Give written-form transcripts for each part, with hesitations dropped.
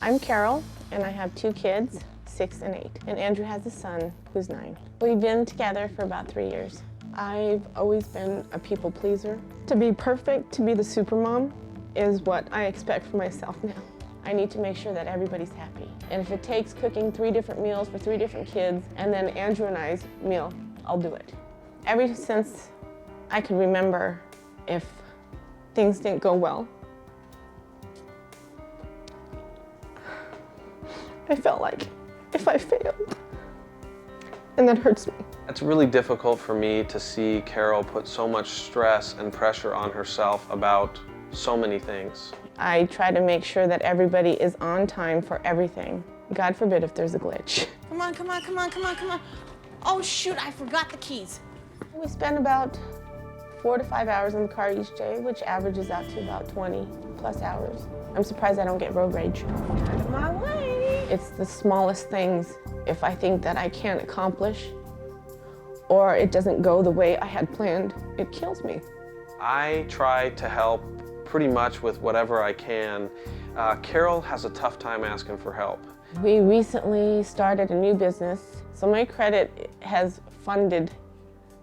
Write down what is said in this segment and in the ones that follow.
I'm Carol, and I have 2 kids, 6 and 8, and Andrew has a son who's 9. We've been together for about 3 years. I've always been a people pleaser. To be perfect, to be the supermom, is what I expect for myself now. I need to make sure that everybody's happy. And if it takes cooking 3 different meals for 3 different kids, and then Andrew and I's meal, I'll do it. Ever since I could remember, if things didn't go well, I felt like if I failed, and that hurts me. It's really difficult for me to see Carol put so much stress and pressure on herself about so many things. I try to make sure that everybody is on time for everything. God forbid if there's a glitch. Come on, come on, come on, come on, come on. Oh shoot, I forgot the keys. We spend about 4 to 5 hours in the car each day, which averages out to about 20 plus hours. I'm surprised I don't get road rage. Out of my way. It's the smallest things. If I think that I can't accomplish or it doesn't go the way I had planned, it kills me. I try to help pretty much with whatever I can. Carol has a tough time asking for help. We recently started a new business, so my credit has funded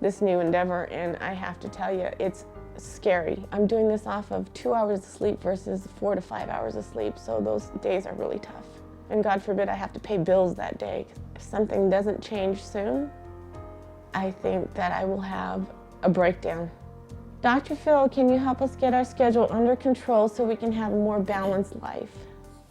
this new endeavor, and I have to tell you, it's scary. I'm doing this off of 2 hours of sleep versus 4 to 5 hours of sleep, so those days are really tough. And God forbid I have to pay bills that day. If something doesn't change soon, I think that I will have a breakdown. Dr. Phil, can you help us get our schedule under control so we can have a more balanced life?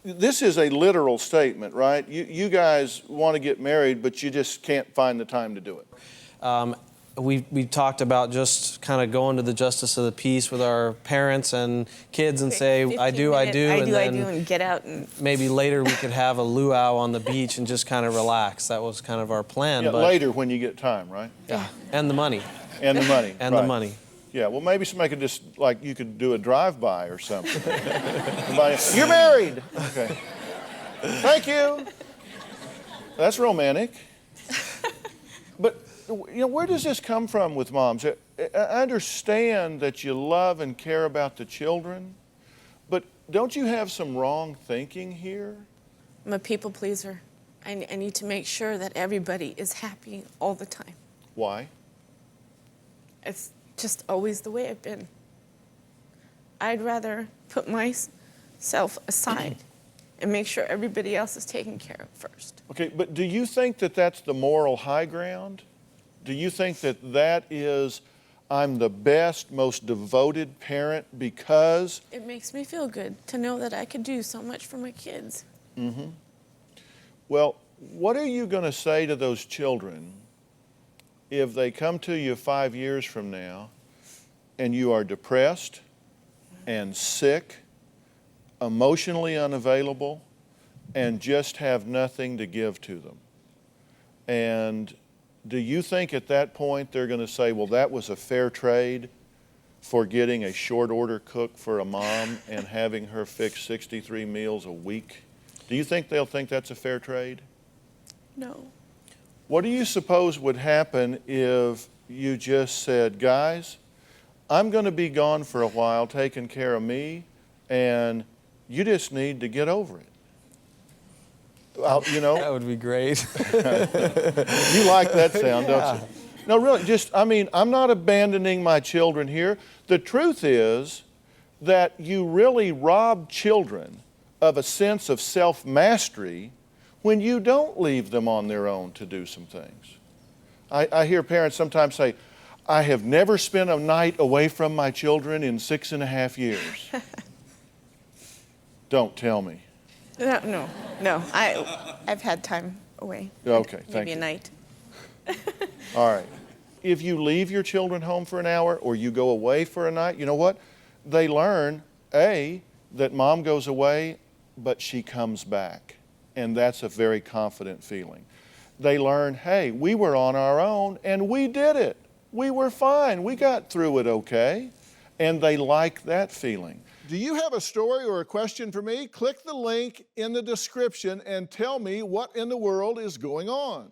This is a literal statement, right? You guys want to get married, but you just can't find the time to do it. We talked about just kind of going to the justice of the peace with our parents and kids and say, I do, and get out and... maybe later we could have a luau on the beach and just kind of relax. That was kind of our plan. Yeah, but later when you get time, right? Yeah, and the money. And the money. And right. the money. Yeah, well, maybe somebody could just, like, you could do a drive-by or something. Somebody, you're married! Okay. Thank you! That's romantic. But, you know, where does this come from with moms? I understand that you love and care about the children, but don't you have some wrong thinking here? I'm a people pleaser. I need to make sure that everybody is happy all the time. Why? It's just always the way I've been. I'd rather put myself aside and make sure everybody else is taken care of first. Okay, but do you think that that's the moral high ground? Do you think that that is, I'm the best, most devoted parent because? It makes me feel good to know that I could do so much for my kids. Mm-hmm. Well, what are you going to say to those children if they come to you 5 years from now and you are depressed and sick, emotionally unavailable, and just have nothing to give to them? And do you think at that point they're going to say, well, that was a fair trade for getting a short order cook for a mom and having her fix 63 meals a week? Do you think they'll think that's a fair trade? No. What do you suppose would happen if you just said, guys, I'm going to be gone for a while taking care of me, and you just need to get over it? You know? That would be great. You like that sound, don't you? No, really, I'm not abandoning my children here. The truth is that you really rob children of a sense of self-mastery when you don't leave them on their own to do some things. I hear parents sometimes say, I have never spent a night away from my children in 6.5 years. Don't tell me. No. I've had time away. Okay, thank you. Maybe a night. All right. If you leave your children home for an hour or you go away for a night, you know what? They learn, A, that mom goes away, but she comes back. And that's a very confident feeling. They learn, hey, we were on our own and we did it. We were fine. We got through it okay. And they like that feeling. Do you have a story or a question for me? Click the link in the description and tell me what in the world is going on.